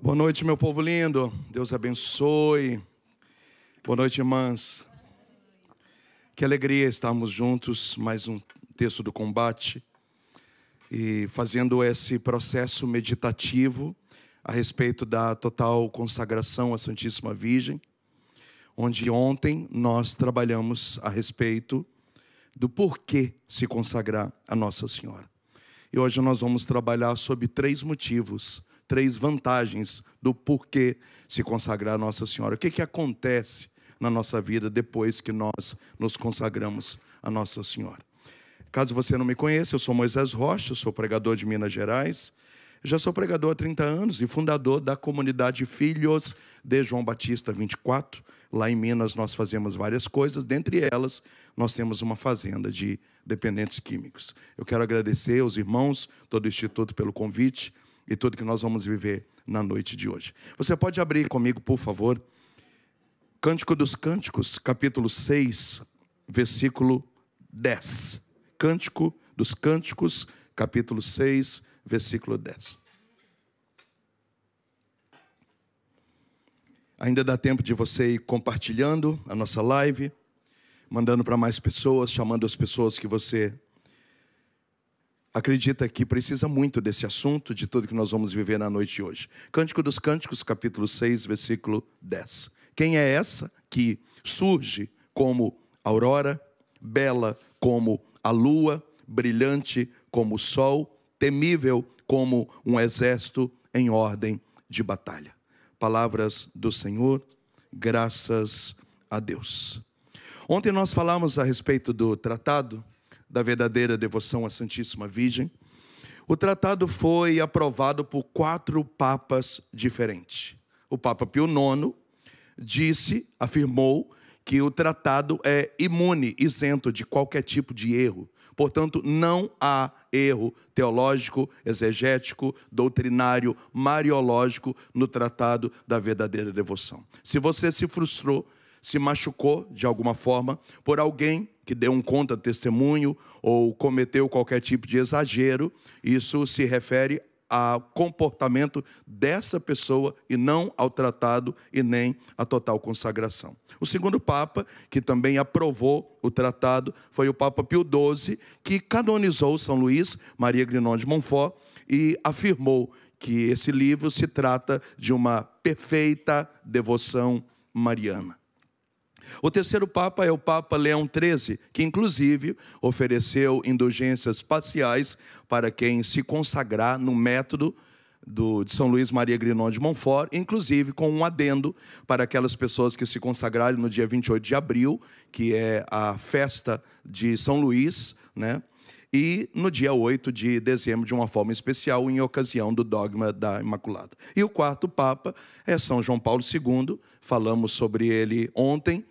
Boa noite, meu povo lindo. Deus abençoe. Boa noite, irmãs. Que alegria estarmos juntos, mais um texto do combate. E fazendo esse processo meditativo a respeito da total consagração à Santíssima Virgem. Onde ontem nós trabalhamos a respeito do porquê se consagrar a Nossa Senhora. E hoje nós vamos trabalhar sobre 3 motivos, 3 vantagens do porquê se consagrar a Nossa Senhora. O que acontece na nossa vida depois que nós nos consagramos a Nossa Senhora? Caso você não me conheça, eu sou Moisés Rocha, sou pregador de Minas Gerais. Já sou pregador há 30 anos e fundador da comunidade Filhos de João Batista 24. Lá em Minas nós fazemos várias coisas, dentre elas nós temos uma fazenda de dependentes químicos. Eu quero agradecer aos irmãos, todo o Instituto pelo convite e tudo que nós vamos viver na noite de hoje. Você pode abrir comigo, por favor, Cântico dos Cânticos, capítulo 6, versículo 10. Cântico dos Cânticos, capítulo 6, versículo 10. Ainda dá tempo de você ir compartilhando a nossa live, mandando para mais pessoas, chamando as pessoas que você acredita que precisa muito desse assunto, de tudo que nós vamos viver na noite de hoje. Cântico dos Cânticos, capítulo 6, versículo 10. Quem é essa que surge como aurora, bela como a lua, brilhante como o sol, temível como um exército em ordem de batalha? Palavras do Senhor, graças a Deus. Ontem nós falamos a respeito do tratado da verdadeira devoção à Santíssima Virgem. O tratado foi aprovado por 4 papas diferentes. O Papa Pio IX afirmou que o tratado é imune, isento de qualquer tipo de erro. Portanto, não há erro teológico, exegético, doutrinário, mariológico no tratado da verdadeira devoção. Se você se frustrou, se machucou de alguma forma por alguém que deu um contra-testemunho ou cometeu qualquer tipo de exagero, isso se refere ao comportamento dessa pessoa e não ao tratado e nem à total consagração. O segundo Papa, que também aprovou o tratado, foi o Papa Pio XII, que canonizou São Luís Maria Grignon de Montfort e afirmou que esse livro se trata de uma perfeita devoção mariana. O terceiro Papa é o Papa Leão XIII, que inclusive ofereceu indulgências parciais para quem se consagrar no método de São Luís Maria Grignon de Montfort, inclusive com um adendo para aquelas pessoas que se consagrarem no dia 28 de abril, que é a festa de São Luís, né? E no dia 8 de dezembro, de uma forma especial, em ocasião do dogma da Imaculada. E o quarto Papa é São João Paulo II, falamos sobre ele ontem.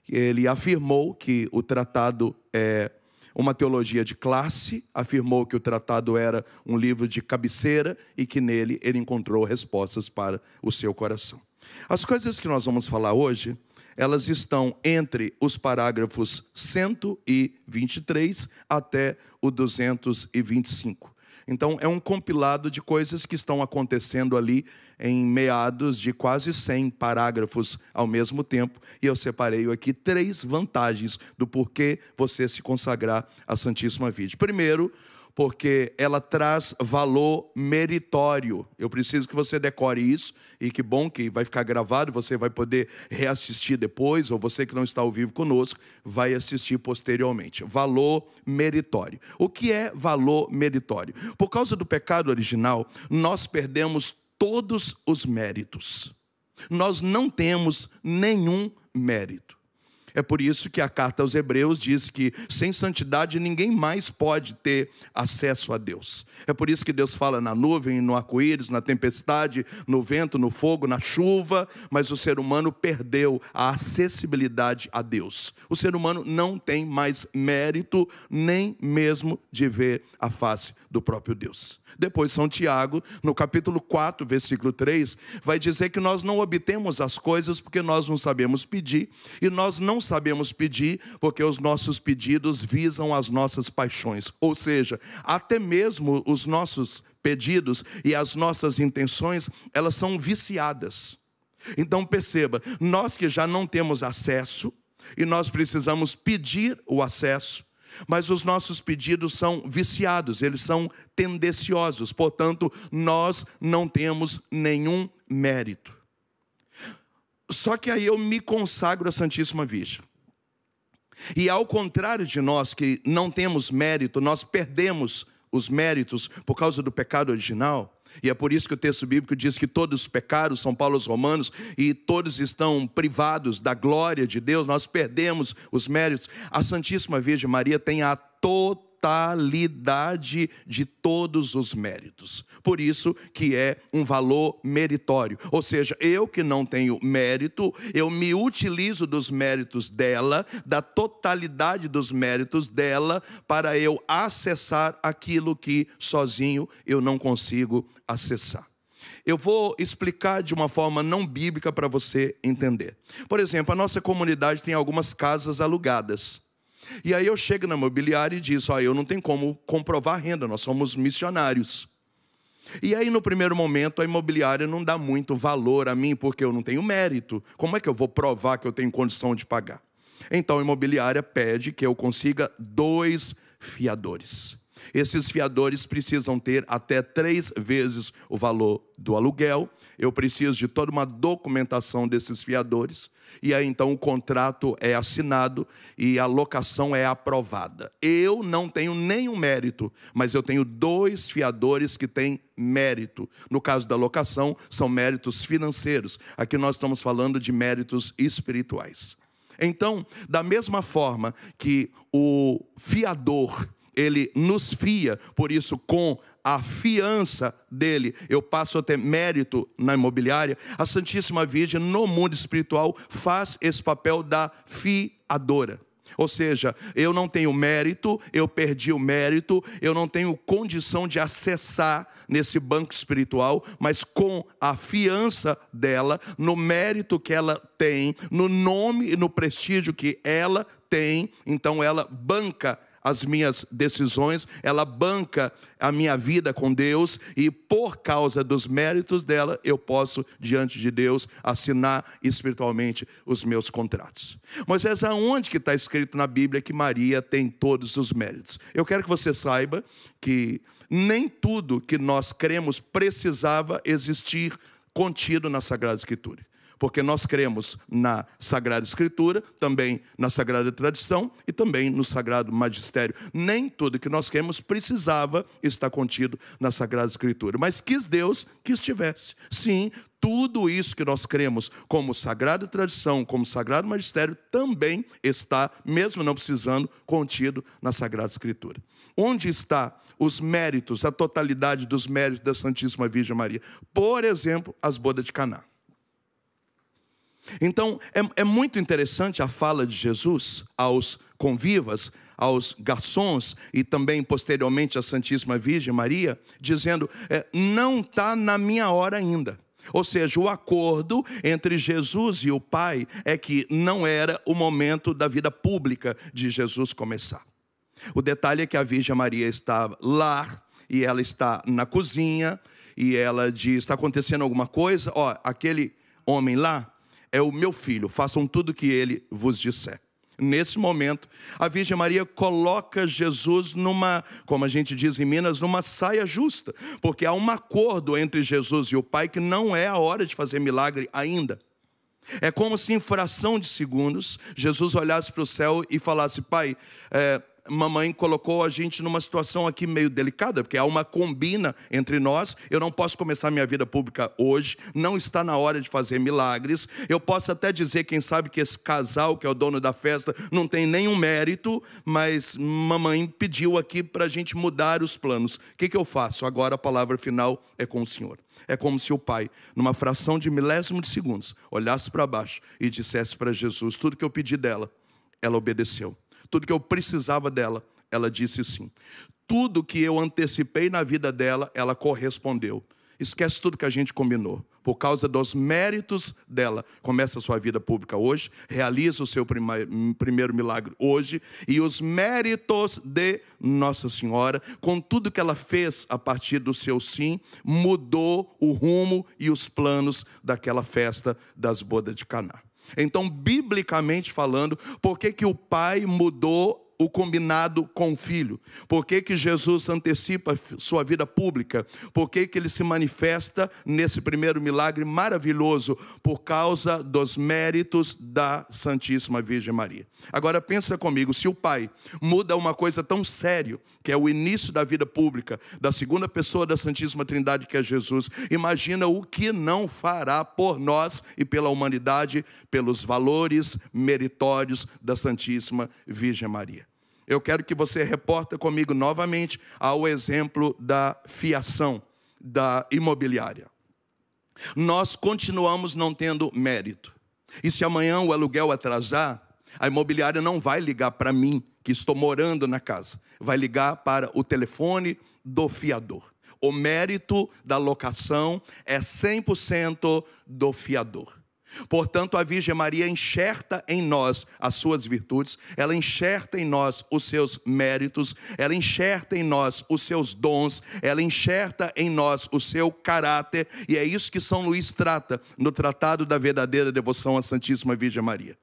Ele afirmou que o tratado é uma teologia de classe, afirmou que o tratado era um livro de cabeceira e que nele ele encontrou respostas para o seu coração. As coisas que nós vamos falar hoje, elas estão entre os parágrafos 123 até o 225. Então, é um compilado de coisas que estão acontecendo ali em meados de quase 100 parágrafos ao mesmo tempo. E eu separei aqui 3 vantagens do porquê você se consagrar à Santíssima Virgem. Primeiro, porque ela traz valor meritório. Eu preciso que você decore isso, e que bom que vai ficar gravado, você vai poder reassistir depois, ou você que não está ao vivo conosco, vai assistir posteriormente. Valor meritório. O que é valor meritório? Por causa do pecado original, nós perdemos todos os méritos. Nós não temos nenhum mérito. É por isso que a carta aos Hebreus diz que sem santidade ninguém mais pode ter acesso a Deus. É por isso que Deus fala na nuvem, no arco-íris, na tempestade, no vento, no fogo, na chuva, mas o ser humano perdeu a acessibilidade a Deus. O ser humano não tem mais mérito nem mesmo de ver a face do próprio Deus. Depois São Tiago, no capítulo 4, versículo 3, vai dizer que nós não obtemos as coisas porque nós não sabemos pedir e nós não não sabemos pedir porque os nossos pedidos visam as nossas paixões. Ou seja, até mesmo os nossos pedidos e as nossas intenções, elas são viciadas. Então perceba, nós que já não temos acesso, e nós precisamos pedir o acesso, mas os nossos pedidos são viciados, eles são tendenciosos, portanto, nós não temos nenhum mérito. Só que aí eu me consagro à Santíssima Virgem. E ao contrário de nós que não temos mérito, nós perdemos os méritos por causa do pecado original. E é por isso que o texto bíblico diz que todos os pecados, São Paulo aos Romanos, e todos estão privados da glória de Deus, nós perdemos os méritos. A Santíssima Virgem Maria tem a totalidade de todos os méritos. Por isso que é um valor meritório. Ou seja, eu que não tenho mérito, eu me utilizo dos méritos dela, da totalidade dos méritos dela, para eu acessar aquilo que sozinho eu não consigo acessar. Eu vou explicar de uma forma não bíblica para você entender. Por exemplo, a nossa comunidade tem algumas casas alugadas. E aí eu chego na imobiliária e diz, eu não tenho como comprovar a renda, nós somos missionários. E aí no primeiro momento a imobiliária não dá muito valor a mim, porque eu não tenho mérito. Como é que eu vou provar que eu tenho condição de pagar? Então a imobiliária pede que eu consiga 2 fiadores. Esses fiadores precisam ter até 3 vezes o valor do aluguel. Eu preciso de toda uma documentação desses fiadores. E aí então o contrato é assinado e a locação é aprovada. Eu não tenho nenhum mérito, mas eu tenho 2 fiadores que têm mérito. No caso da locação, são méritos financeiros. Aqui nós estamos falando de méritos espirituais. Então, da mesma forma que o fiador, ele nos fia, por isso com a fiança dele eu passo a ter mérito na imobiliária, a Santíssima Virgem no mundo espiritual faz esse papel da fiadora. Ou seja, eu não tenho mérito, eu perdi o mérito, eu não tenho condição de acessar nesse banco espiritual, mas com a fiança dela, no mérito que ela tem, no nome e no prestígio que ela tem, então ela banca as minhas decisões, ela banca a minha vida com Deus, e por causa dos méritos dela, eu posso, diante de Deus, assinar espiritualmente os meus contratos. Moisés, aonde que está escrito na Bíblia que Maria tem todos os méritos? Eu quero que você saiba que nem tudo que nós cremos precisava existir contido na Sagrada Escritura. Porque nós cremos na Sagrada Escritura, também na Sagrada Tradição e também no Sagrado Magistério. Nem tudo que nós cremos precisava estar contido na Sagrada Escritura, mas quis Deus que estivesse. Sim, tudo isso que nós cremos como Sagrada Tradição, como Sagrado Magistério, também está, mesmo não precisando, contido na Sagrada Escritura. Onde está os méritos, a totalidade dos méritos da Santíssima Virgem Maria? Por exemplo, as bodas de Caná. Então, é muito interessante a fala de Jesus aos convivas, aos garçons e também posteriormente à Santíssima Virgem Maria, dizendo, não está na minha hora ainda. Ou seja, o acordo entre Jesus e o Pai é que não era o momento da vida pública de Jesus começar. O detalhe é que a Virgem Maria está lá e ela está na cozinha e ela diz, está acontecendo alguma coisa? Aquele homem lá é o meu filho, façam tudo o que ele vos disser. Nesse momento, a Virgem Maria coloca Jesus numa, como a gente diz em Minas, numa saia justa. Porque há um acordo entre Jesus e o Pai que não é a hora de fazer milagre ainda. É como se em fração de segundos, Jesus olhasse para o céu e falasse, Pai, mamãe colocou a gente numa situação aqui meio delicada, porque há uma combina entre nós, eu não posso começar minha vida pública hoje, não está na hora de fazer milagres, eu posso até dizer, quem sabe, que esse casal, que é o dono da festa, não tem nenhum mérito, mas mamãe pediu aqui para a gente mudar os planos. O que eu faço? Agora a palavra final é com o Senhor. É como se o Pai, numa fração de milésimo de segundos, olhasse para baixo e dissesse para Jesus, tudo que eu pedi dela, ela obedeceu. Tudo que eu precisava dela, ela disse sim. Tudo que eu antecipei na vida dela, ela correspondeu. esquece tudo que a gente combinou. Por causa dos méritos dela, começa a sua vida pública hoje, realiza o seu primeiro milagre hoje, e os méritos de Nossa Senhora, com tudo que ela fez a partir do seu sim, mudou o rumo e os planos daquela festa das bodas de Caná. Então, biblicamente falando, por que o pai mudou o combinado com o filho? Por que Jesus antecipa sua vida pública? Por que ele se manifesta nesse primeiro milagre maravilhoso? Por causa dos méritos da Santíssima Virgem Maria. Agora pensa comigo, se o pai muda uma coisa tão séria, que é o início da vida pública, da segunda pessoa da Santíssima Trindade, que é Jesus, imagina o que não fará por nós e pela humanidade, pelos valores meritórios da Santíssima Virgem Maria. Eu quero que você reporta comigo novamente ao exemplo da fiação, da imobiliária. Nós continuamos não tendo mérito. E se amanhã o aluguel atrasar, a imobiliária não vai ligar para mim, que estou morando na casa. Vai ligar para o telefone do fiador. O mérito da locação é 100% do fiador. Portanto, a Virgem Maria enxerta em nós as suas virtudes, ela enxerta em nós os seus méritos, ela enxerta em nós os seus dons, ela enxerta em nós o seu caráter, e é isso que São Luís trata no Tratado da Verdadeira Devoção à Santíssima Virgem Maria.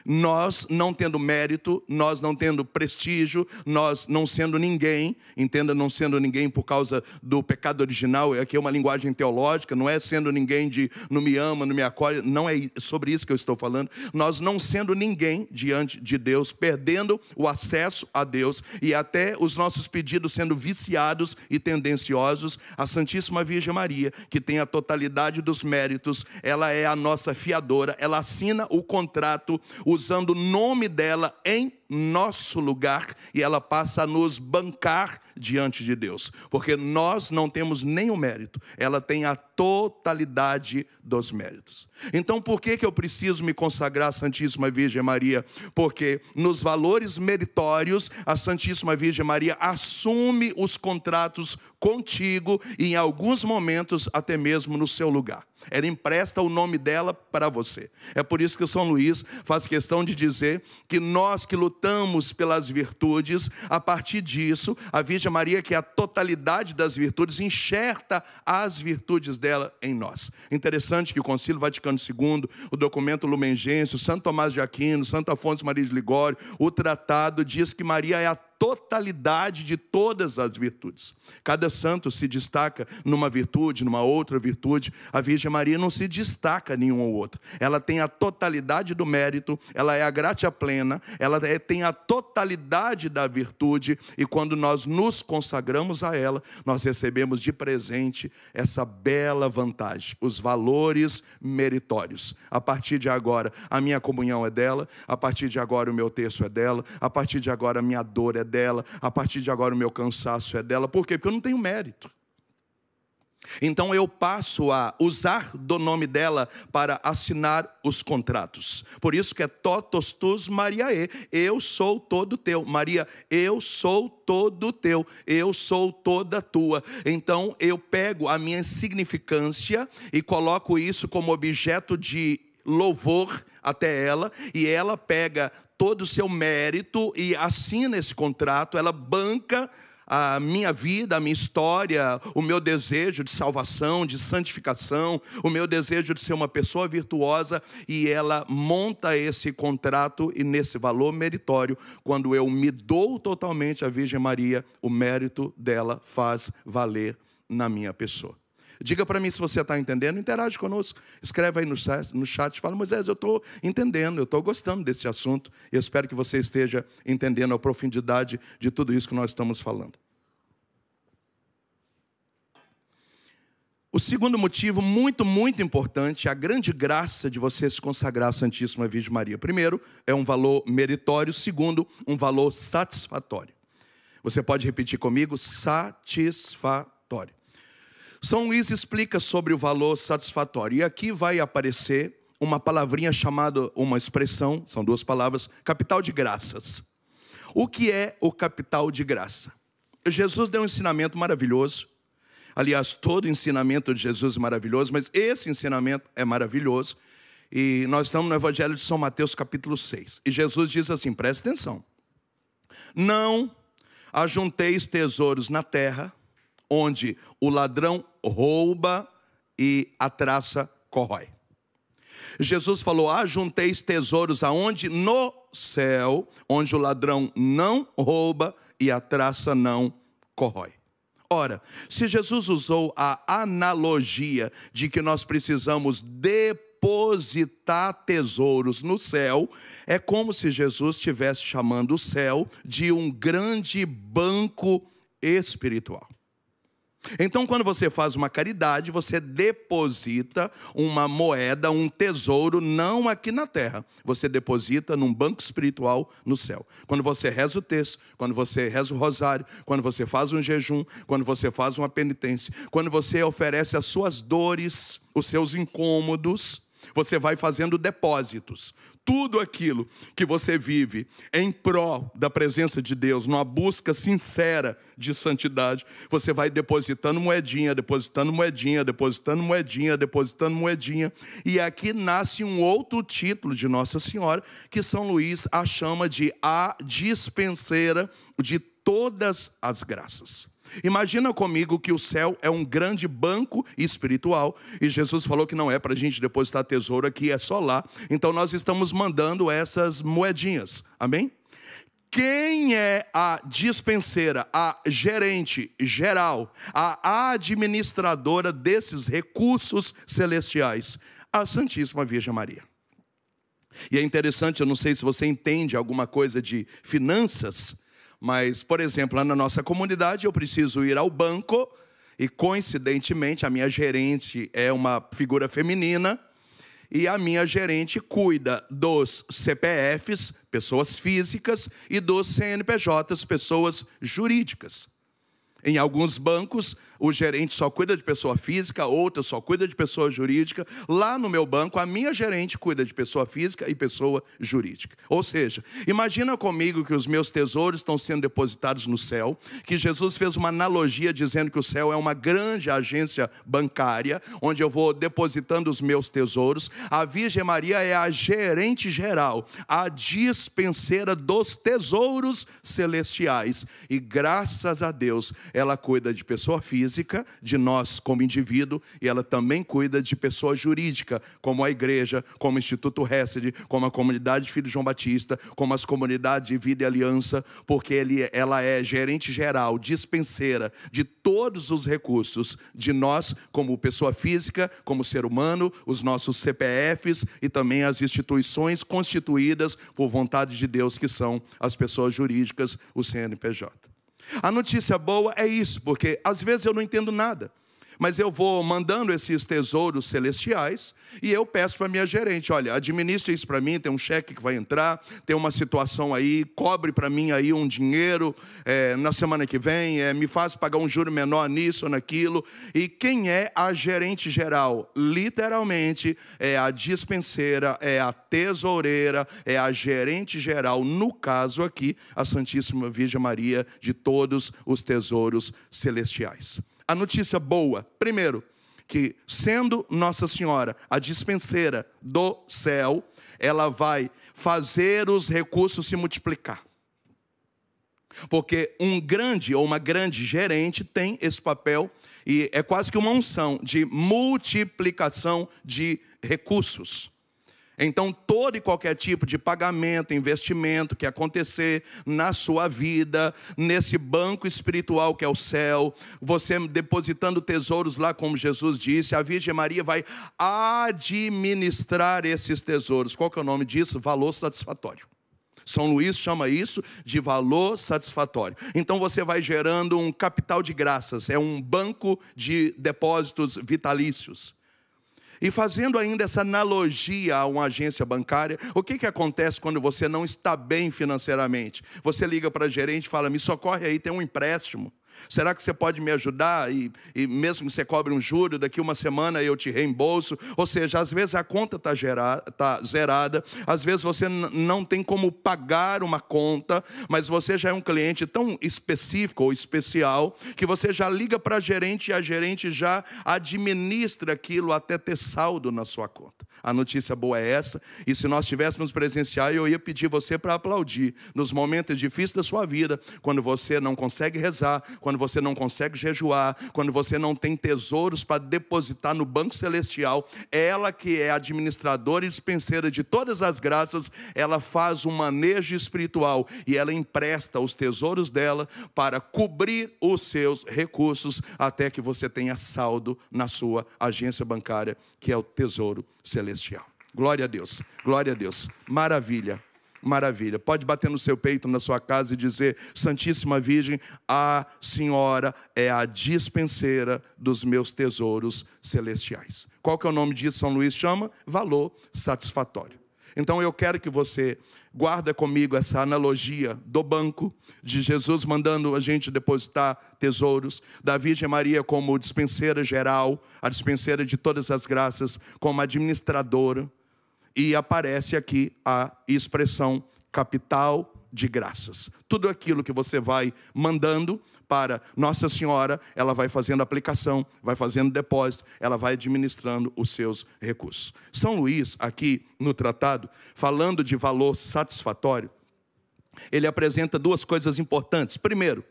Nós não tendo mérito, nós não tendo prestígio, nós não sendo ninguém, entenda, não sendo ninguém por causa do pecado original, aqui é uma linguagem teológica, não é sendo ninguém de não me ama, não me acolhe, não é sobre isso que eu estou falando. Nós não sendo ninguém diante de Deus, perdendo o acesso a Deus e até os nossos pedidos sendo viciados e tendenciosos, a Santíssima Virgem Maria, que tem a totalidade dos méritos, ela é a nossa fiadora, ela assina o contrato, usando o nome dela em nosso lugar, e ela passa a nos bancar diante de Deus, porque nós não temos nenhum mérito, ela tem a totalidade dos méritos. Então por que eu preciso me consagrar à Santíssima Virgem Maria? Porque nos valores meritórios, a Santíssima Virgem Maria assume os contratos contigo e em alguns momentos até mesmo no seu lugar. Ela empresta o nome dela para você. É por isso que São Luís faz questão de dizer que nós que lutamos pelas virtudes, a partir disso, a Virgem Maria, que é a totalidade das virtudes, enxerta as virtudes dela em nós. Interessante que o Concílio Vaticano II, o documento Lumen Gentium, Santo Tomás de Aquino, Santo Afonso Maria de Ligório, o tratado diz que Maria é a totalidade de todas as virtudes. Cada santo se destaca numa virtude, numa outra virtude. A Virgem Maria não se destaca em nenhuma ou outra. Ela tem a totalidade do mérito, ela é a gratia plena, ela tem a totalidade da virtude, e quando nós nos consagramos a ela, nós recebemos de presente essa bela vantagem, os valores meritórios. A partir de agora, a minha comunhão é dela, a partir de agora o meu terço é dela, a partir de agora a minha dor é dela, a partir de agora o meu cansaço é dela. Por quê? Porque eu não tenho mérito. Então eu passo a usar do nome dela para assinar os contratos. Por isso que é totus tus Mariae, eu sou todo teu. Maria, eu sou todo teu, eu sou toda tua. Então eu pego a minha insignificância e coloco isso como objeto de louvor até ela, e ela pega todo o seu mérito e assina esse contrato, ela banca a minha vida, a minha história, o meu desejo de salvação, de santificação, o meu desejo de ser uma pessoa virtuosa, e ela monta esse contrato, e nesse valor meritório, quando eu me dou totalmente à Virgem Maria, o mérito dela faz valer na minha pessoa. Diga para mim se você está entendendo, interage conosco, escreve aí no chat, fala: Moisés, eu estou entendendo, eu estou gostando desse assunto, eu espero que você esteja entendendo a profundidade de tudo isso que nós estamos falando. O segundo motivo, muito importante, é a grande graça de você se consagrar à Santíssima Virgem Maria. Primeiro, é um valor meritório. Segundo, um valor satisfatório. Você pode repetir comigo? Satisfatório. São Luís explica sobre o valor satisfatório. E aqui vai aparecer uma palavrinha chamada, uma expressão, são duas palavras, capital de graças. O que é o capital de graça? Jesus deu um ensinamento maravilhoso. Aliás, todo ensinamento de Jesus é maravilhoso, mas esse ensinamento é maravilhoso. E nós estamos no Evangelho de São Mateus, capítulo 6. E Jesus diz assim, presta atenção. Não ajunteis tesouros na terra, onde o ladrão rouba e a traça corrói. Jesus falou, ajunteis tesouros aonde? No céu, onde o ladrão não rouba e a traça não corrói. Ora, se Jesus usou a analogia de que nós precisamos depositar tesouros no céu, é como se Jesus estivesse chamando o céu de um grande banco espiritual. Então, quando você faz uma caridade, você deposita uma moeda, um tesouro, não aqui na terra. Você deposita num banco espiritual no céu. Quando você reza o texto, quando você reza o rosário, quando você faz um jejum, quando você faz uma penitência, quando você oferece as suas dores, os seus incômodos, você vai fazendo depósitos. Tudo aquilo que você vive em prol da presença de Deus, numa busca sincera de santidade, você vai depositando moedinha, depositando moedinha, depositando moedinha, depositando moedinha. E aqui nasce um outro título de Nossa Senhora, que São Luís a chama de a dispenseira de todas as graças. Imagina comigo que o céu é um grande banco espiritual e Jesus falou que não é para a gente depositar tesouro aqui, é só lá. Então nós estamos mandando essas moedinhas, amém? Quem é a dispenseira, a gerente geral, a administradora desses recursos celestiais? A Santíssima Virgem Maria. E é interessante, eu não sei se você entende alguma coisa de finanças, mas, por exemplo, lá na nossa comunidade eu preciso ir ao banco e, coincidentemente, a minha gerente é uma figura feminina e a minha gerente cuida dos CPFs, pessoas físicas, e dos CNPJs, pessoas jurídicas. Em alguns bancos, o gerente só cuida de pessoa física, outros só cuida de pessoa jurídica. Lá no meu banco, a minha gerente cuida de pessoa física e pessoa jurídica. Ou seja, imagina comigo que os meus tesouros estão sendo depositados no céu, que Jesus fez uma analogia dizendo que o céu é uma grande agência bancária, onde eu vou depositando os meus tesouros. A Virgem Maria é a gerente geral, a dispenseira dos tesouros celestiais. E graças a Deus, ela cuida de pessoa física, de nós como indivíduo, e ela também cuida de pessoa jurídica, como a igreja, como o Instituto Hesed, como a comunidade Filho João Batista, como as comunidades de Vida e Aliança, porque ela é gerente geral, dispenseira de todos os recursos de nós, como pessoa física, como ser humano, os nossos CPFs e também as instituições constituídas por vontade de Deus, que são as pessoas jurídicas, o CNPJ. A notícia boa é isso, porque às vezes eu não entendo nada, mas eu vou mandando esses tesouros celestiais e eu peço para a minha gerente, olha, administre isso para mim, tem um cheque que vai entrar, tem uma situação aí, cobre para mim aí um dinheiro na semana que vem, me faz pagar um juro menor nisso ou naquilo. E quem é a gerente geral? Literalmente é a dispenseira, é a tesoureira, é a gerente geral, no caso aqui, a Santíssima Virgem Maria, de todos os tesouros celestiais. A notícia boa, primeiro, que sendo Nossa Senhora a dispenseira do céu, ela vai fazer os recursos se multiplicar. Porque um grande ou uma grande gerente tem esse papel e é quase que uma unção de multiplicação de recursos. Então, todo e qualquer tipo de pagamento, investimento que acontecer na sua vida, nesse banco espiritual que é o céu, você depositando tesouros lá, como Jesus disse, a Virgem Maria vai administrar esses tesouros. Qual que é o nome disso? Valor satisfatório. São Luís chama isso de valor satisfatório. Então você vai gerando um capital de graças, é um banco de depósitos vitalícios. E fazendo ainda essa analogia a uma agência bancária, o que acontece quando você não está bem financeiramente? Você liga para a gerente e fala, me socorre aí, tem um empréstimo. Será que você pode me ajudar? E mesmo que você cobre um juro, daqui uma semana eu te reembolso. Ou seja, às vezes a conta está zerada, às vezes você não tem como pagar uma conta, mas você já é um cliente tão específico ou especial, que você já liga para a gerente e a gerente já administra aquilo até ter saldo na sua conta. A notícia boa é essa, e se nós estivéssemos presencial, eu ia pedir você para aplaudir nos momentos difíceis da sua vida, quando você não consegue rezar, quando você não consegue jejuar, quando você não tem tesouros para depositar no banco celestial. Ela, que é administradora e dispenseira de todas as graças, ela faz um manejo espiritual e ela empresta os tesouros dela para cobrir os seus recursos até que você tenha saldo na sua agência bancária, que é o Tesouro Celestial. Glória a Deus, glória a Deus, maravilha. Maravilha, pode bater no seu peito na sua casa e dizer: Santíssima Virgem, a Senhora é a dispenseira dos meus tesouros celestiais. Qual que é o nome disso? São Luís chama valor satisfatório. Então eu quero que você guarda comigo essa analogia do banco, de Jesus mandando a gente depositar tesouros, da Virgem Maria como dispenseira geral, a dispenseira de todas as graças, como administradora. E aparece aqui a expressão capital de graças. Tudo aquilo que você vai mandando para Nossa Senhora, ela vai fazendo aplicação, vai fazendo depósito, ela vai administrando os seus recursos. São Luís, aqui no tratado, falando de valor satisfatório, ele apresenta duas coisas importantes. Primeiro,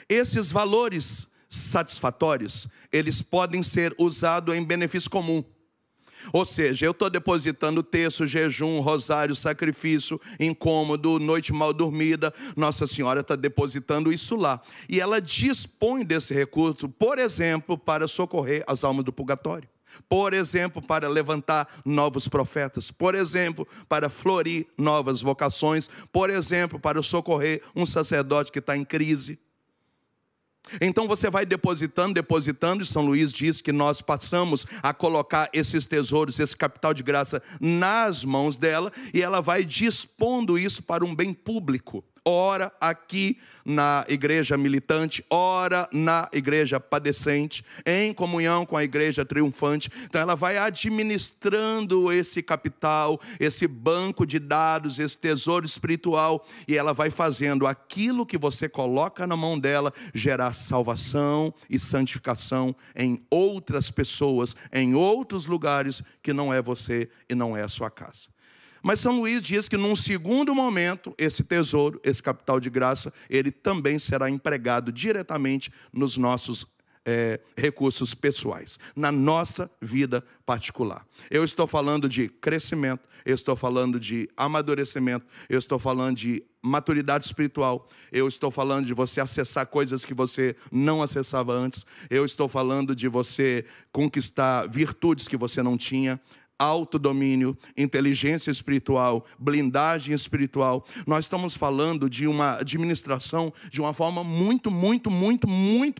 esses valores satisfatórios, eles podem ser usados em benefício comum. Ou seja, eu estou depositando terço, jejum, rosário, sacrifício, incômodo, noite mal dormida. Nossa Senhora está depositando isso lá. E ela dispõe desse recurso, por exemplo, para socorrer as almas do purgatório. Por exemplo, para levantar novos profetas. Por exemplo, para florir novas vocações. Por exemplo, para socorrer um sacerdote que está em crise. Então você vai depositando, e São Luís diz que nós passamos a colocar esses tesouros, esse capital de graça nas mãos dela, e ela vai dispondo isso para um bem público. Ora aqui na igreja militante, ora na igreja padecente, em comunhão com a igreja triunfante. Então ela vai administrando esse capital, esse banco de dados, esse tesouro espiritual, e ela vai fazendo aquilo que você coloca na mão dela gerar salvação e santificação em outras pessoas, em outros lugares que não é você e não é a sua casa. Mas São Luís diz que num segundo momento, esse tesouro, esse capital de graça, ele também será empregado diretamente nos nossos recursos pessoais, na nossa vida particular. Eu estou falando de crescimento, eu estou falando de amadurecimento, eu estou falando de maturidade espiritual, eu estou falando de você acessar coisas que você não acessava antes, eu estou falando de você conquistar virtudes que você não tinha, autodomínio, inteligência espiritual, blindagem espiritual. Nós estamos falando de uma administração de uma forma muito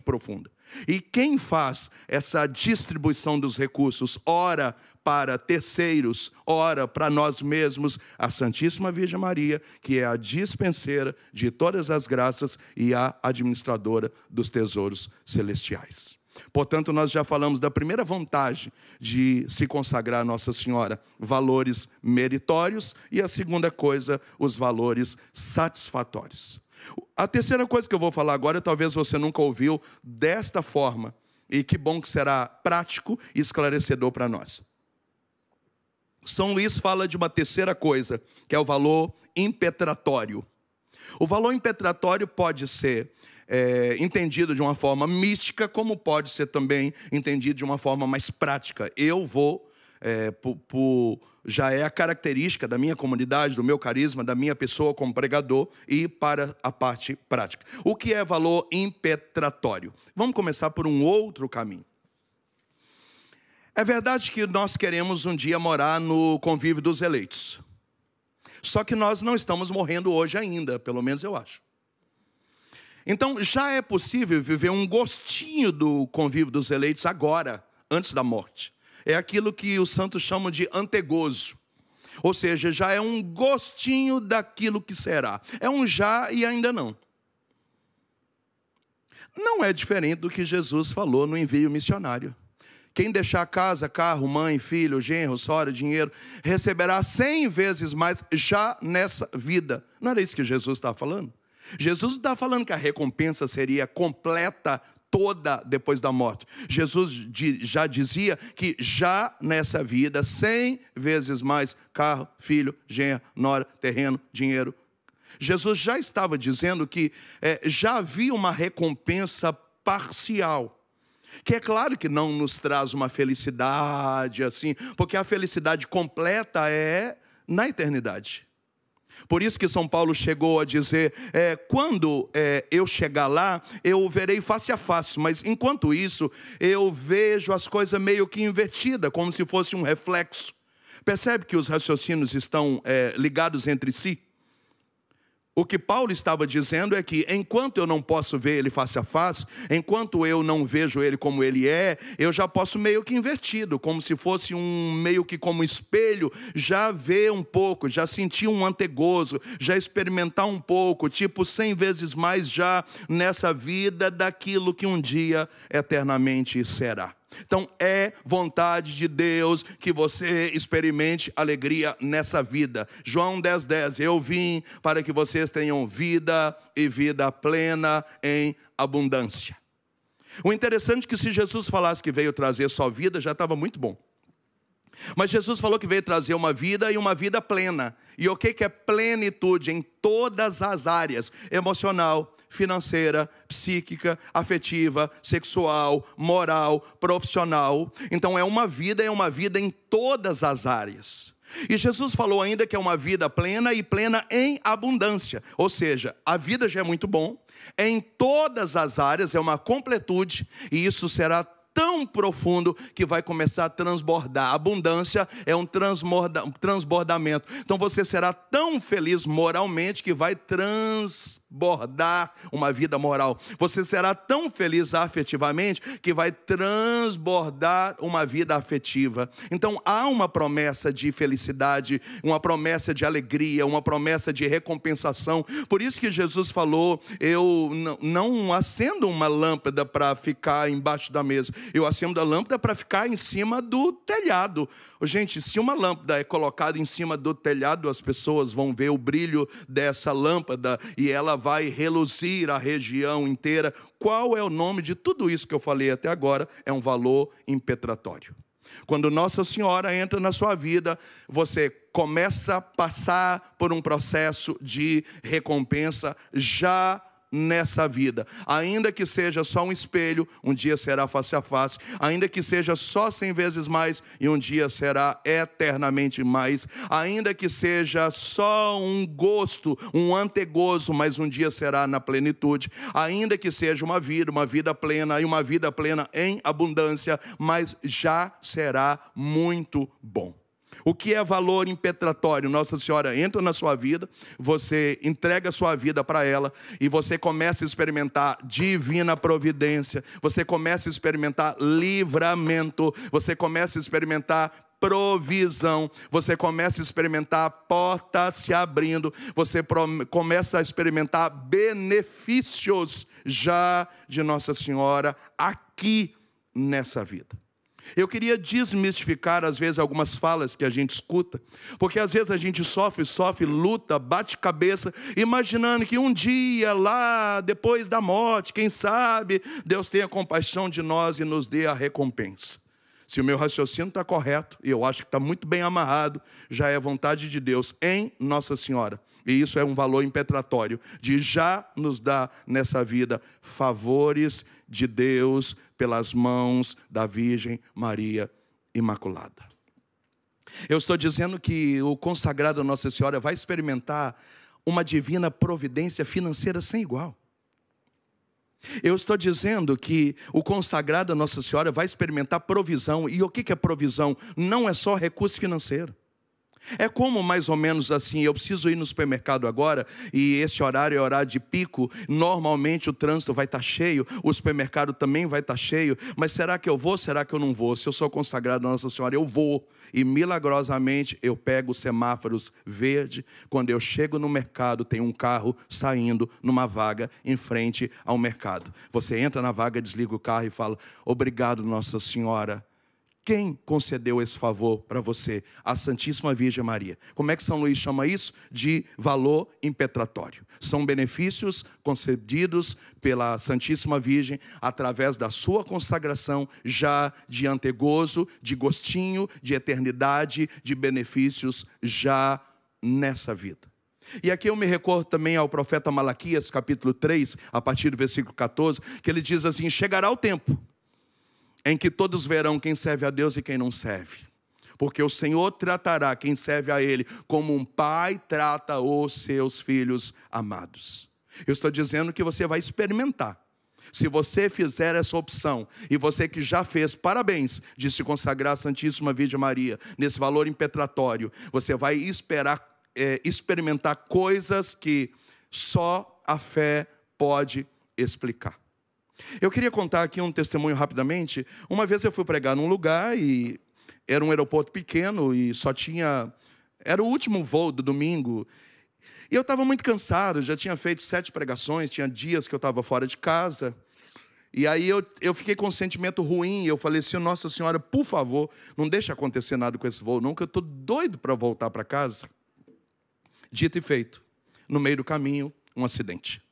profunda. E quem faz essa distribuição dos recursos, ora para terceiros, ora para nós mesmos, a Santíssima Virgem Maria, que é a dispenseira de todas as graças e a administradora dos tesouros celestiais. Portanto, nós já falamos da primeira vantagem de se consagrar a Nossa Senhora, valores meritórios, e a segunda coisa, os valores satisfatórios. A terceira coisa que eu vou falar agora, talvez você nunca ouviu desta forma, e que bom que será prático e esclarecedor para nós. São Luís fala de uma terceira coisa, que é o valor impetratório. O valor impetratório pode ser entendido de uma forma mística, como pode ser também entendido de uma forma mais prática. Eu vou, já é a característica da minha comunidade, do meu carisma, da minha pessoa como pregador, e para a parte prática. O que é valor impetratório? Vamos começar por um outro caminho. É verdade que nós queremos um dia morar no convívio dos eleitos. Só que nós não estamos morrendo hoje ainda, pelo menos eu acho. Então, já é possível viver um gostinho do convívio dos eleitos agora, antes da morte. É aquilo que os santos chamam de antegozo. Ou seja, já é um gostinho daquilo que será. É um já e ainda não. não é diferente do que Jesus falou no envio missionário. Quem deixar casa, carro, mãe, filho, genro, sogra, dinheiro, receberá 100 vezes mais já nessa vida. Não era isso que Jesus estava falando? Jesus não está falando que a recompensa seria completa, toda depois da morte. Jesus já dizia que já nessa vida, 100 vezes mais carro, filho, genro, nora, terreno, dinheiro. Jesus já estava dizendo que já havia uma recompensa parcial. Que é claro que não nos traz uma felicidade assim, porque a felicidade completa é na eternidade. Por isso que São Paulo chegou a dizer, quando eu chegar lá, eu verei face a face, mas enquanto isso, eu vejo as coisas meio que invertidas, como se fosse um reflexo. Percebe que os raciocínios estão ligados entre si? O que Paulo estava dizendo é que enquanto eu não posso ver ele face a face, enquanto eu não vejo ele como ele é, eu já posso meio que invertido, como se fosse meio que como espelho, já ver um pouco, já sentir um antegozo, já experimentar um pouco, tipo 100 vezes mais já nessa vida daquilo que um dia eternamente será. Então é vontade de Deus que você experimente alegria nessa vida. João 10:10, eu vim para que vocês tenham vida e vida plena em abundância. O interessante é que se Jesus falasse que veio trazer só vida, já estava muito bom. Mas Jesus falou que veio trazer uma vida e uma vida plena. E o que é plenitude? Em todas as áreas, emocional, financeira, psíquica, afetiva, sexual, moral, profissional. Então é uma vida em todas as áreas. E Jesus falou ainda que é uma vida plena e plena em abundância. Ou seja, a vida já é muito bom, em todas as áreas é uma completude, e isso será tão profundo que vai começar a transbordar. A abundância é um transbordamento. Então você será tão feliz moralmente que vai transbordar uma vida moral. Você será tão feliz afetivamente que vai transbordar uma vida afetiva. Então há uma promessa de felicidade, uma promessa de alegria, uma promessa de recompensação. Por isso que Jesus falou, eu não acendo uma lâmpada para ficar embaixo da mesa. Eu acendo a lâmpada para ficar em cima do telhado. Gente, se uma lâmpada é colocada em cima do telhado, as pessoas vão ver o brilho dessa lâmpada e ela vai reluzir a região inteira. Qual é o nome de tudo isso que eu falei até agora? É um valor impetratório. Quando Nossa Senhora entra na sua vida, você começa a passar por um processo de recompensa já nessa vida. Ainda que seja só um espelho, um dia será face a face. Ainda que seja só 100 vezes mais, e um dia será eternamente mais. Ainda que seja só um gosto, um antegozo, mas um dia será na plenitude. Ainda que seja uma vida plena, e uma vida plena em abundância, mas já será muito bom. O que é valor impetratório? Nossa Senhora entra na sua vida, você entrega a sua vida para ela e você começa a experimentar divina providência, você começa a experimentar livramento, você começa a experimentar provisão, você começa a experimentar portas se abrindo, você começa a experimentar benefícios já de Nossa Senhora aqui nessa vida. Eu queria desmistificar, às vezes, algumas falas que a gente escuta, porque às vezes a gente sofre, luta, bate cabeça, imaginando que um dia lá, depois da morte, quem sabe, Deus tenha compaixão de nós e nos dê a recompensa. Se o meu raciocínio está correto, e eu acho que está muito bem amarrado, já é vontade de Deus em Nossa Senhora. E isso é um valor impetratório, de já nos dar nessa vida favores de Deus pelas mãos da Virgem Maria Imaculada. Eu estou dizendo que o consagrado a Nossa Senhora vai experimentar uma divina providência financeira sem igual. Eu estou dizendo que o consagrado a Nossa Senhora vai experimentar provisão. E o que é provisão? Não é só recurso financeiro. É como mais ou menos assim, eu preciso ir no supermercado agora e esse horário é horário de pico, normalmente o trânsito vai estar cheio, o supermercado também vai estar cheio, mas será que eu vou, será que eu não vou? Se eu sou consagrado a Nossa Senhora, eu vou, e milagrosamente eu pego os semáforos verde, quando eu chego no mercado tem um carro saindo numa vaga em frente ao mercado. Você entra na vaga, desliga o carro e fala: obrigado, Nossa Senhora. Quem concedeu esse favor para você? A Santíssima Virgem Maria. Como é que São Luís chama isso? De valor impetratório. São benefícios concedidos pela Santíssima Virgem através da sua consagração, já de antegozo, de gostinho, de eternidade, de benefícios já nessa vida. E aqui eu me recordo também ao profeta Malaquias, capítulo 3, a partir do versículo 14, que ele diz assim: chegará o tempo em que todos verão quem serve a Deus e quem não serve. Porque o Senhor tratará quem serve a Ele como um pai trata os seus filhos amados. Eu estou dizendo que você vai experimentar. Se você fizer essa opção, e você que já fez, parabéns, de se consagrar à Santíssima Virgem Maria, nesse valor impetratório, você vai experimentar coisas que só a fé pode explicar. Eu queria contar aqui um testemunho rapidamente. Uma vez eu fui pregar num lugar e era um aeroporto pequeno e só tinha... Era o último voo do domingo. E eu estava muito cansado, já tinha feito 7 pregações, tinha dias que eu estava fora de casa. E aí eu fiquei com um sentimento ruim. Eu falei assim: Nossa Senhora, por favor, não deixe acontecer nada com esse voo não, que eu estou doido para voltar para casa. Dito e feito. No meio do caminho, um acidente.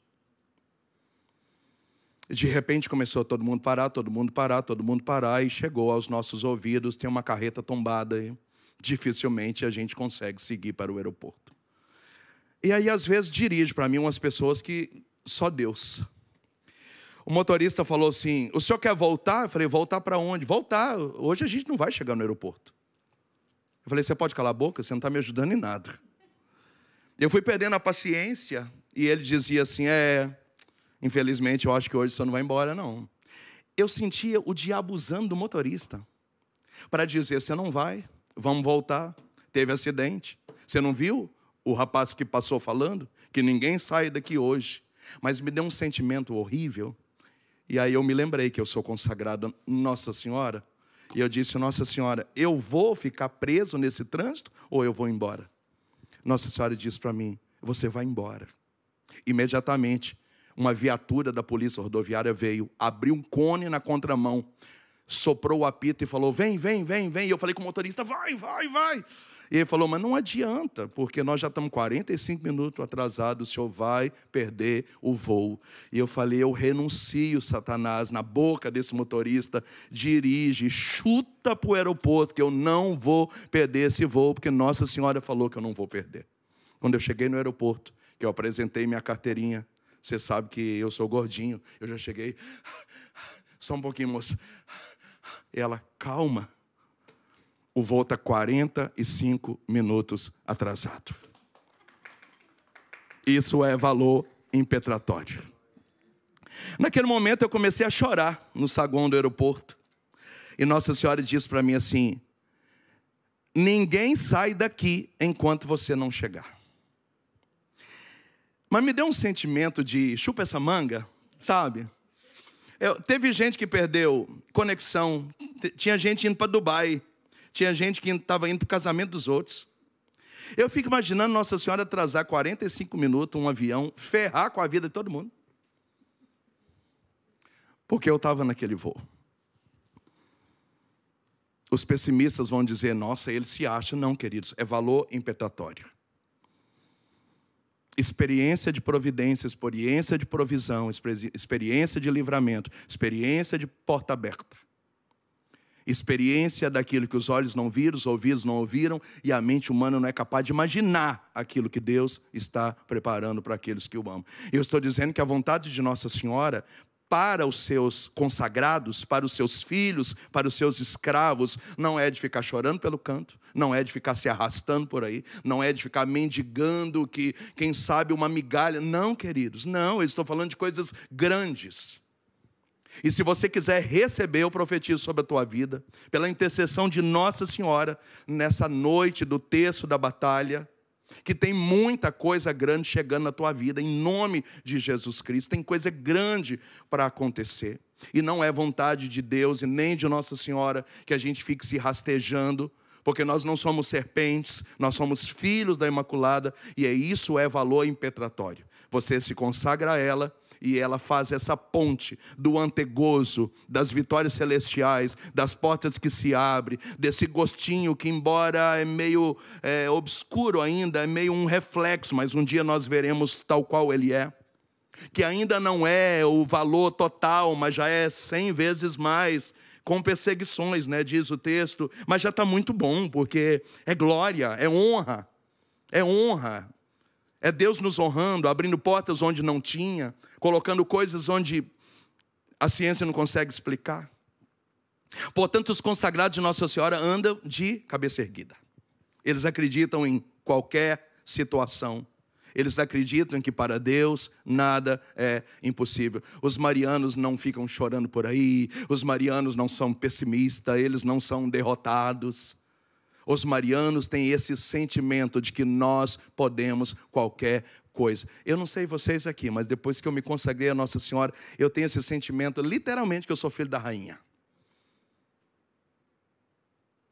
De repente começou todo mundo parar, todo mundo parar, todo mundo parar, e chegou aos nossos ouvidos: tem uma carreta tombada e dificilmente a gente consegue seguir para o aeroporto. E aí às vezes dirige para mim umas pessoas que só Deus. O motorista falou assim: o senhor quer voltar? Eu falei: voltar para onde? Voltar, hoje a gente não vai chegar no aeroporto. Eu falei: você pode calar a boca? Você não está me ajudando em nada. Eu fui perdendo a paciência e ele dizia assim: infelizmente, eu acho que hoje você não vai embora, não. Eu sentia o diabo usando o motorista para dizer: você não vai, vamos voltar, teve acidente. Você não viu o rapaz que passou falando? Que ninguém sai daqui hoje. Mas me deu um sentimento horrível. E aí eu me lembrei que eu sou consagrado a Nossa Senhora. E eu disse: Nossa Senhora, eu vou ficar preso nesse trânsito ou eu vou embora? Nossa Senhora disse para mim: você vai embora. Imediatamente, uma viatura da polícia rodoviária veio, abriu um cone na contramão, soprou o apito e falou: vem, vem, vem, vem. E eu falei com o motorista: vai, vai, vai. E ele falou: mas não adianta, porque nós já estamos 45 minutos atrasados, o senhor vai perder o voo. E eu falei: eu renuncio, Satanás, na boca desse motorista, dirige, chuta para o aeroporto, que eu não vou perder esse voo, porque Nossa Senhora falou que eu não vou perder. Quando eu cheguei no aeroporto, que eu apresentei minha carteirinha, você sabe que eu sou gordinho, eu já cheguei: só um pouquinho, moça. Ela: calma. O voo está 45 minutos atrasado. Isso é valor impetratório. Naquele momento eu comecei a chorar no saguão do aeroporto. E Nossa Senhora disse para mim assim: ninguém sai daqui enquanto você não chegar. Mas me deu um sentimento de chupa essa manga, sabe? Teve gente que perdeu conexão, tinha gente indo para Dubai, tinha gente que estava indo para o casamento dos outros. Eu fico imaginando Nossa Senhora atrasar 45 minutos, um avião, ferrar com a vida de todo mundo. Porque eu estava naquele voo. Os pessimistas vão dizer: nossa, ele se acha. Não, queridos, é valor impetratório. Experiência de providência, experiência de provisão, experiência de livramento, experiência de porta aberta. Experiência daquilo que os olhos não viram, os ouvidos não ouviram e a mente humana não é capaz de imaginar aquilo que Deus está preparando para aqueles que o amam. Eu estou dizendo que a vontade de Nossa Senhora para os seus consagrados, para os seus filhos, para os seus escravos, não é de ficar chorando pelo canto, não é de ficar se arrastando por aí, não é de ficar mendigando que, quem sabe, uma migalha. Não, queridos, não, eu estou falando de coisas grandes. E se você quiser receber, eu profetizo sobre a tua vida, pela intercessão de Nossa Senhora, nessa noite do terço da batalha, que tem muita coisa grande chegando na tua vida, em nome de Jesus Cristo. Tem coisa grande para acontecer. E não é vontade de Deus e nem de Nossa Senhora que a gente fique se rastejando, porque nós não somos serpentes, nós somos filhos da Imaculada, e isso é valor impetratório. Você se consagra a ela, e ela faz essa ponte do antegozo, das vitórias celestiais, das portas que se abrem, desse gostinho que, embora é meio obscuro ainda, é meio um reflexo, mas um dia nós veremos tal qual ele é. Que ainda não é o valor total, mas já é 100 vezes mais, com perseguições, né, diz o texto. Mas já está muito bom, porque é glória, é honra, é honra. É Deus nos honrando, abrindo portas onde não tinha, colocando coisas onde a ciência não consegue explicar. Portanto, os consagrados de Nossa Senhora andam de cabeça erguida. Eles acreditam em qualquer situação. Eles acreditam que para Deus nada é impossível. Os marianos não ficam chorando por aí. Os marianos não são pessimistas. Eles não são derrotados. Os marianos têm esse sentimento de que nós podemos qualquer coisa. Eu não sei vocês aqui, mas depois que eu me consagrei a Nossa Senhora, eu tenho esse sentimento, literalmente, que eu sou filho da rainha.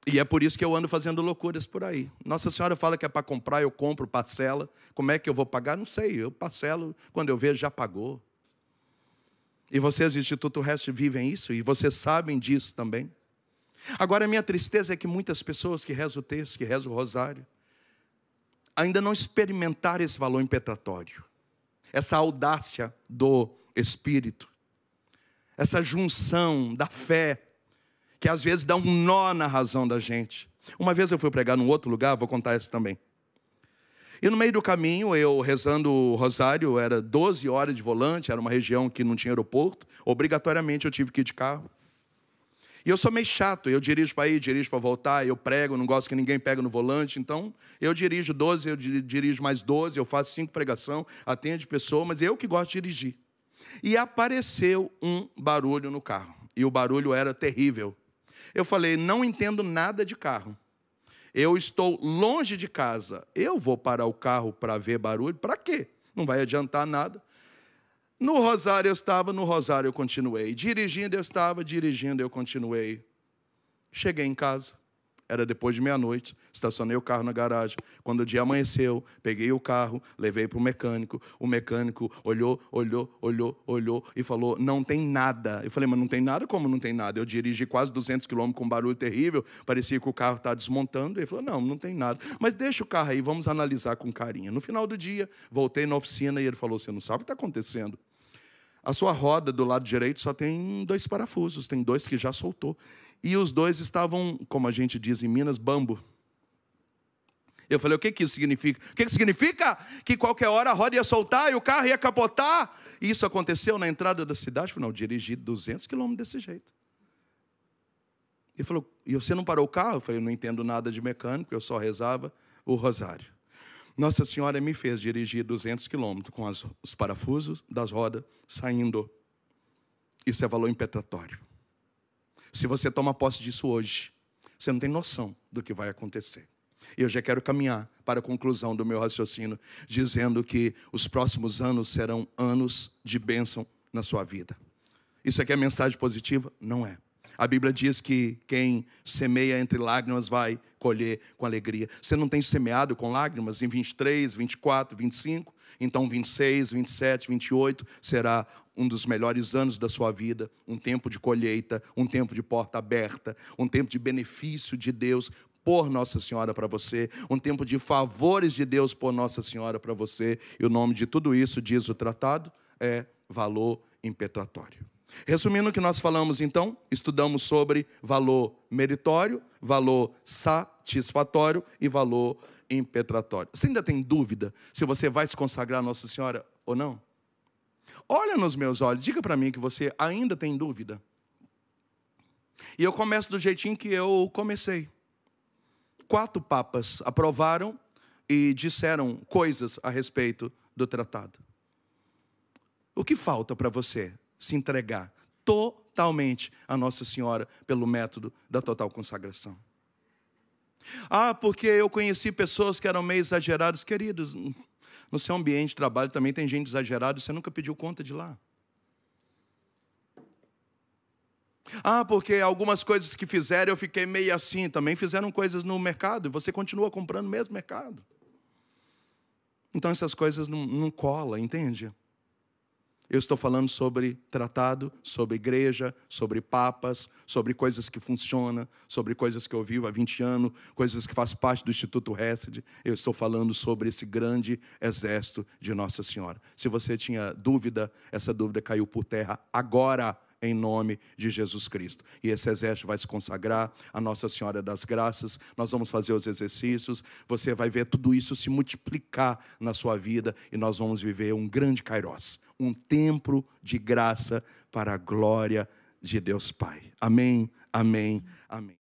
E é por isso que eu ando fazendo loucuras por aí. Nossa Senhora fala que é para comprar, eu compro, parcela. Como é que eu vou pagar? Não sei, eu parcelo, quando eu vejo já pagou. E vocês do Instituto Rest vivem isso, e vocês sabem disso também. Agora, a minha tristeza é que muitas pessoas que rezam o texto, que rezam o rosário, ainda não experimentaram esse valor impetratório, essa audácia do Espírito, essa junção da fé, que às vezes dá um nó na razão da gente. Uma vez eu fui pregar num outro lugar, vou contar isso também. E no meio do caminho, eu rezando o rosário, era 12 horas de volante, era uma região que não tinha aeroporto, obrigatoriamente eu tive que ir de carro. E eu sou meio chato, eu dirijo para ir, dirijo para voltar, eu prego, não gosto que ninguém pegue no volante, então eu dirijo 12, eu dirijo mais 12, eu faço 5 pregações, atendo pessoa, mas eu que gosto de dirigir. E apareceu um barulho no carro, e o barulho era terrível. Eu falei, não entendo nada de carro, eu estou longe de casa, eu vou parar o carro para ver barulho, para quê? Não vai adiantar nada. No rosário eu estava, no rosário eu continuei. Dirigindo eu estava, dirigindo eu continuei. Cheguei em casa, era depois de meia-noite, estacionei o carro na garagem. Quando o dia amanheceu, peguei o carro, levei para o mecânico olhou e falou, não tem nada. Eu falei, mas não tem nada? Como não tem nada? Eu dirigi quase 200 km com um barulho terrível, parecia que o carro estava desmontando. Ele falou, não tem nada. Mas deixa o carro aí, vamos analisar com carinho. No final do dia, voltei na oficina e ele falou, você não sabe o que está acontecendo? A sua roda do lado direito só tem 2 parafusos, tem 2 que já soltou. E os 2 estavam, como a gente diz em Minas, bambo. Eu falei, o que isso significa? O que significa? Que qualquer hora a roda ia soltar e o carro ia capotar. E isso aconteceu na entrada da cidade. Eu falei, não, eu dirigi 200 quilômetros desse jeito. Ele falou, e você não parou o carro? Eu falei, eu não entendo nada de mecânico, eu só rezava o rosário. Nossa Senhora me fez dirigir 200 quilômetros com os parafusos das rodas saindo. Isso é valor impetratório. Se você toma posse disso hoje, você não tem noção do que vai acontecer. E eu já quero caminhar para a conclusão do meu raciocínio, dizendo que os próximos anos serão anos de bênção na sua vida. Isso aqui é mensagem positiva? Não é. A Bíblia diz que quem semeia entre lágrimas vai colher com alegria. Você não tem semeado com lágrimas em 23, 24, 25? Então 26, 27, 28 será um dos melhores anos da sua vida. Um tempo de colheita, um tempo de porta aberta, um tempo de benefício de Deus por Nossa Senhora para você, um tempo de favores de Deus por Nossa Senhora para você. E o nome de tudo isso, diz o tratado, é valor impetratório. Resumindo o que nós falamos então, estudamos sobre valor meritório, valor satisfatório e valor impetratório. Você ainda tem dúvida se você vai se consagrar a Nossa Senhora ou não? Olha nos meus olhos, diga para mim que você ainda tem dúvida. E eu começo do jeitinho que eu comecei. 4 papas aprovaram e disseram coisas a respeito do tratado. O que falta para você se entregar totalmente a Nossa Senhora pelo método da total consagração. Ah, porque eu conheci pessoas que eram meio exageradas. Queridos, no seu ambiente de trabalho também tem gente exagerada, você nunca pediu conta de lá. Ah, porque algumas coisas que fizeram eu fiquei meio assim. Também fizeram coisas no mercado e você continua comprando no mesmo mercado. Então essas coisas não colam, entende? Eu estou falando sobre tratado, sobre igreja, sobre papas, sobre coisas que funcionam, sobre coisas que eu vivo há 20 anos, coisas que fazem parte do Instituto Hesed. Eu estou falando sobre esse grande exército de Nossa Senhora. Se você tinha dúvida, essa dúvida caiu por terra agora, em nome de Jesus Cristo. E esse exército vai se consagrar a Nossa Senhora das Graças. Nós vamos fazer os exercícios. Você vai ver tudo isso se multiplicar na sua vida. E nós vamos viver um grande Kairos. Um tempo de graça para a glória de Deus Pai. Amém, amém, amém.